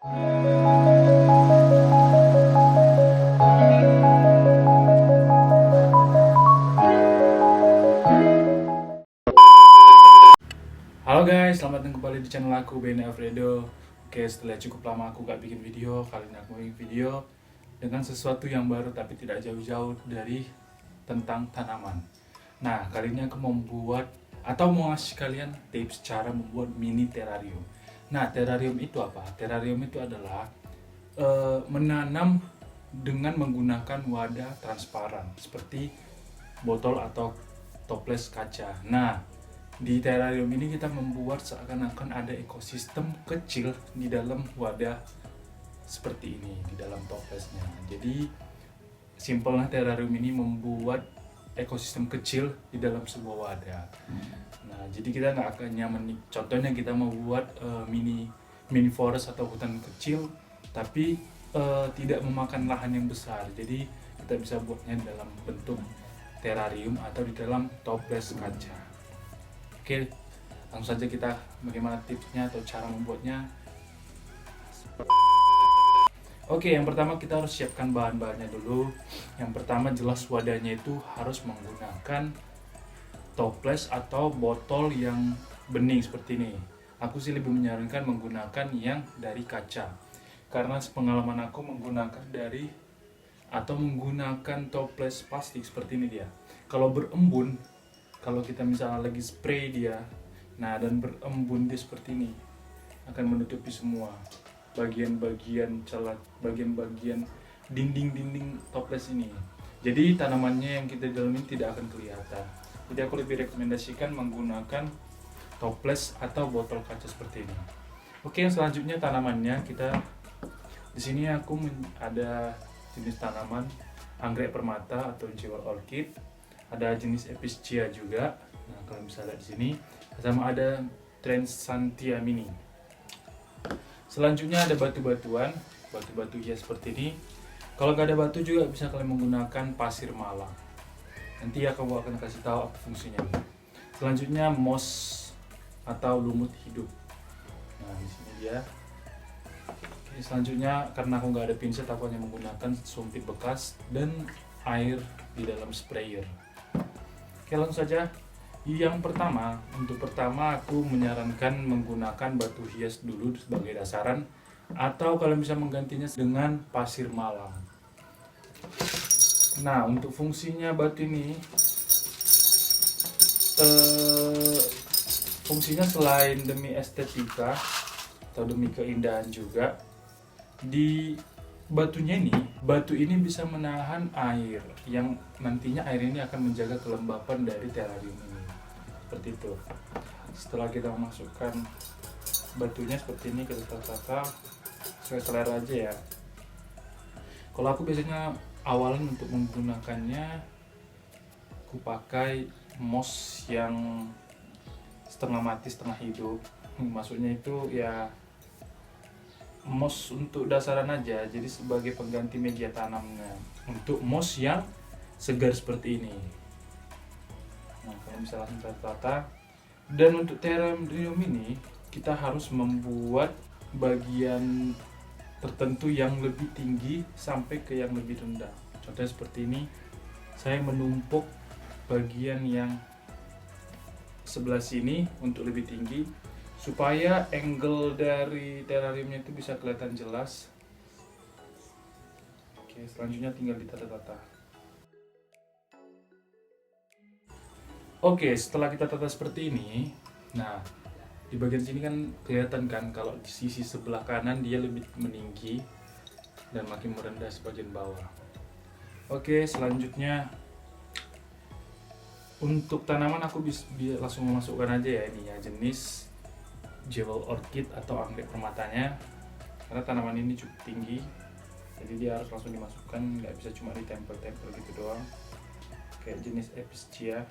Halo guys, selamat datang kembali di channel aku, Benny Alfredo. Oke, setelah cukup lama aku gak bikin video, kali ini aku bikin video dengan sesuatu yang baru tapi tidak jauh-jauh dari tentang tanaman. Nah, kali ini aku mau ngasih kalian tips cara membuat mini terrarium. Nah, terrarium itu apa? Terrarium itu adalah menanam dengan menggunakan wadah transparan seperti botol atau toples kaca. Nah, di terrarium ini kita membuat seakan-akan ada ekosistem kecil di dalam wadah seperti ini, di dalam toplesnya. Jadi simpelnya terrarium ini membuat ekosistem kecil di dalam sebuah wadah. Nah, jadi kita nggak akan nyaman. Contohnya kita mau buat mini forest atau hutan kecil, tapi tidak memakan lahan yang besar. Jadi kita bisa buatnya dalam bentuk terrarium atau di dalam toples kaca. Oke, langsung saja kita bagaimana tipsnya atau cara membuatnya. Oke, yang pertama kita harus siapkan bahan-bahannya dulu. Yang pertama jelas wadahnya itu harus menggunakan toples atau botol yang bening seperti ini. Aku sih lebih menyarankan menggunakan yang dari kaca. Karena pengalaman aku menggunakan toples plastik seperti ini dia. Kalau berembun, kalau kita misalnya lagi spray dia, nah dan berembun dia seperti ini, akan menutupi semua bagian-bagian celat, bagian-bagian dinding-dinding toples ini. Jadi tanamannya yang kita dalam ini tidak akan kelihatan. Jadi aku lebih rekomendasikan menggunakan toples atau botol kaca seperti ini. Oke, selanjutnya tanamannya di sini aku ada jenis tanaman anggrek permata atau jewel orchid. Ada jenis Epischia juga. Nah, kalian bisa lihat di sini. Sama ada Transcantia mini. Selanjutnya ada batu-batuan, batu-batu hias seperti ini. Kalau nggak ada batu juga bisa kalian menggunakan pasir malang. Nanti aku akan kasih tahu apa fungsinya. Selanjutnya moss atau lumut hidup. Nah, di sini dia. Oke, selanjutnya karena aku nggak ada pinset, aku hanya menggunakan sumpit bekas dan air di dalam sprayer. Oke, langsung saja. Untuk pertama aku menyarankan menggunakan batu hias dulu sebagai dasaran, atau kalian bisa menggantinya dengan pasir malang. Nah, untuk fungsinya batu ini, fungsinya selain demi estetika atau demi keindahan juga, di batu ini bisa menahan air, yang nantinya air ini akan menjaga kelembapan dari terrarium ini. Seperti itu. Setelah kita memasukkan batunya seperti ini, kita tata sesuai selera aja ya. Kalau aku biasanya awalnya untuk menggunakannya, aku pakai moss yang setengah mati setengah hidup. Maksudnya itu ya moss untuk dasaran aja, jadi sebagai pengganti media tanamnya untuk moss yang segar seperti ini. Nah, kalian bisa langsung tata. Dan untuk terrarium ini kita harus membuat bagian tertentu yang lebih tinggi sampai ke yang lebih rendah. Contohnya seperti ini, saya menumpuk bagian yang sebelah sini untuk lebih tinggi, supaya angle dari terrariumnya itu bisa kelihatan jelas. Oke, selanjutnya tinggal ditata-tata. Oke, setelah kita tata seperti ini, nah di bagian sini kan kelihatan kan kalau di sisi sebelah kanan dia lebih meninggi dan makin merendah sebagian bawah. Oke, selanjutnya untuk tanaman aku bisa langsung memasukkan aja ya, ini ya jenis jewel orchid atau anggrek permatanya, karena tanaman ini cukup tinggi, jadi dia harus langsung dimasukkan, nggak bisa cuma ditempel-tempel gitu doang, kayak jenis Epischia.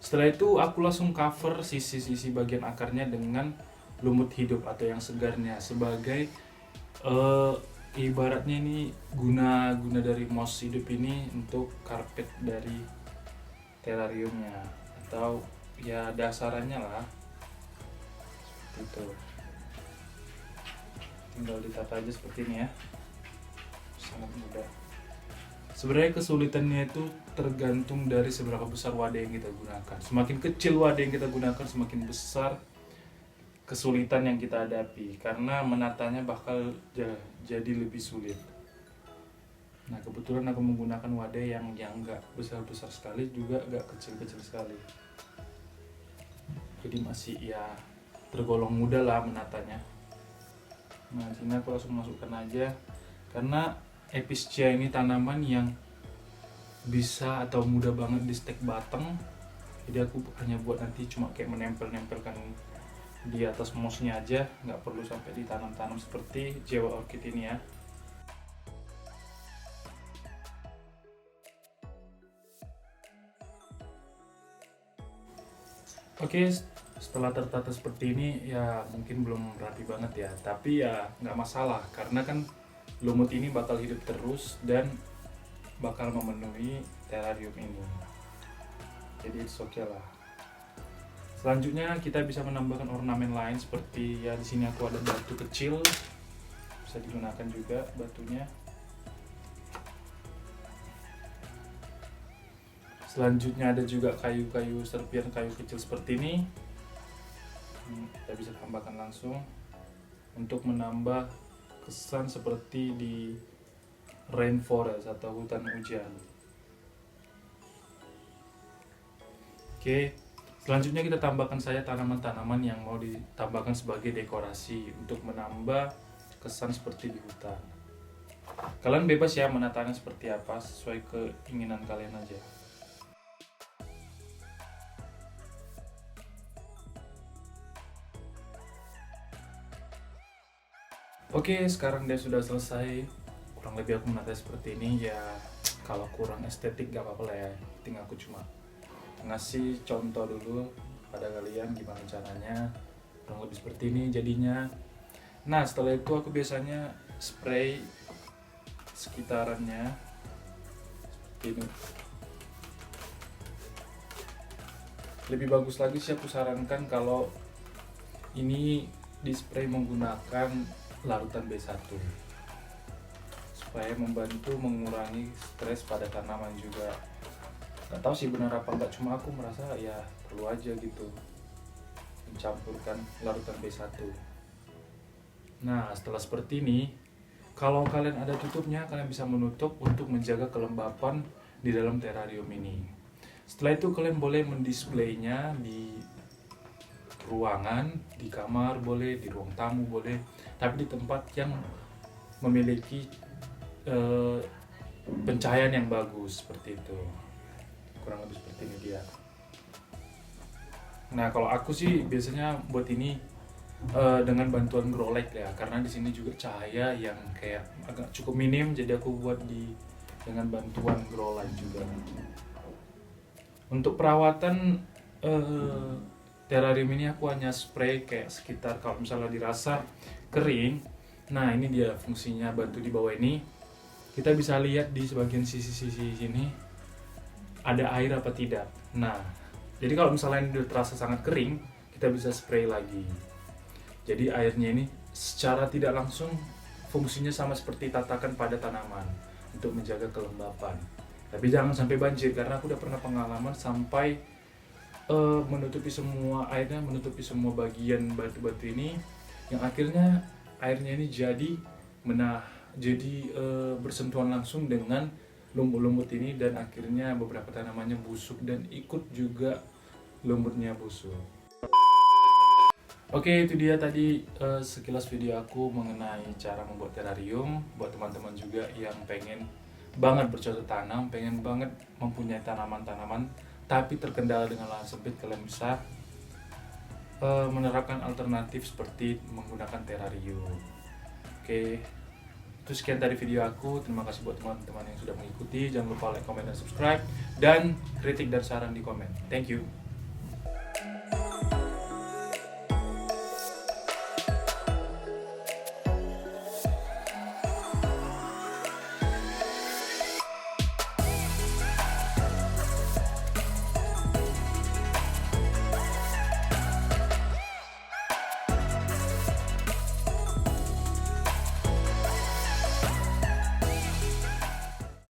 Setelah itu aku langsung cover sisi-sisi bagian akarnya dengan lumut hidup atau yang segarnya, sebagai ibaratnya ini guna dari moss hidup ini untuk karpet dari terrariumnya, atau ya dasarannya lah. gitu. Tinggal ditata aja seperti ini ya, sangat mudah. Sebenarnya kesulitannya itu tergantung dari seberapa besar wadah yang kita gunakan. Semakin kecil wadah yang kita gunakan, semakin besar kesulitan yang kita hadapi, karena menatanya bakal jadi lebih sulit. Nah, kebetulan aku menggunakan wadah yang enggak besar-besar sekali, juga enggak kecil-kecil sekali. Jadi masih ya tergolong mudah lah menatanya. Nah, sini aku langsung masukkan aja, karena Epischia ini tanaman yang bisa atau mudah banget di stek batang. Jadi aku hanya buat nanti cuma kayak menempel-nempelkan di atas mossnya aja, nggak perlu sampai ditanam-tanam seperti Jewel Orchid ini ya. Oke, setelah tertata seperti ini ya mungkin belum rapi banget ya, tapi ya nggak masalah karena kan lumut ini bakal hidup terus dan bakal memenuhi terrarium ini. Jadi it's okay lah. Selanjutnya kita bisa menambahkan ornamen lain seperti ya di sini aku ada batu kecil, bisa digunakan juga batunya. Selanjutnya ada juga kayu-kayu serpian kayu kecil seperti ini. Kita bisa tambahkan langsung untuk menambah kesan seperti di rainforest atau hutan hujan. Oke, selanjutnya kita tambahkan saja tanaman-tanaman yang mau ditambahkan sebagai dekorasi untuk menambah kesan seperti di hutan. Kalian bebas ya menatanya seperti apa, sesuai keinginan kalian aja. Oke, sekarang dia sudah selesai. Kurang lebih aku menata seperti ini ya. Kalau kurang estetik gak apa-apa lah ya. Penting aku cuma ngasih contoh dulu pada kalian gimana caranya. Kurang lebih seperti ini jadinya. Nah, setelah itu aku biasanya spray sekitarannya seperti ini. Lebih bagus lagi sih aku sarankan kalau ini di spray menggunakan larutan B1 supaya membantu mengurangi stres pada tanaman juga. Gak tahu sih benar apa enggak, cuma aku merasa ya perlu aja gitu mencampurkan larutan B1. Nah, setelah seperti ini, kalau kalian ada tutupnya, kalian bisa menutup untuk menjaga kelembapan di dalam terrarium ini. Setelah itu kalian boleh mendisplaynya di ruangan, di kamar boleh, di ruang tamu boleh, tapi di tempat yang memiliki pencahayaan yang bagus seperti itu. Kurang lebih seperti ini dia. Nah, kalau aku sih biasanya buat ini dengan bantuan grow light ya, karena di sini juga cahaya yang kayak agak cukup minim, jadi aku buat dengan bantuan grow light juga. Untuk perawatan terrarium ini aku hanya spray kayak sekitar, kalau misalnya dirasa kering, nah ini dia fungsinya bantu di bawah ini. Kita bisa lihat di sebagian sisi-sisi sini ada air apa tidak. Nah, jadi kalau misalnya ini terasa sangat kering, kita bisa spray lagi. Jadi airnya ini secara tidak langsung fungsinya sama seperti tatakan pada tanaman untuk menjaga kelembapan. Tapi jangan sampai banjir, karena aku udah pernah pengalaman sampai menutupi semua airnya, menutupi semua bagian batu-batu ini, yang akhirnya airnya ini jadi bersentuhan langsung dengan lumut-lumut ini, dan akhirnya beberapa tanamannya busuk dan ikut juga lumutnya busuk. Oke, itu dia tadi sekilas video aku mengenai cara membuat terrarium buat teman-teman juga yang pengen banget bercocok tanam, pengen banget mempunyai tanaman-tanaman tapi terkendala dengan lahan sempit. Kalian bisa menerapkan alternatif seperti menggunakan terrarium. Oke, itu sekian dari video aku. Terima kasih buat teman-teman yang sudah mengikuti. Jangan lupa like, comment, dan subscribe, dan kritik dan saran di komen. Thank you.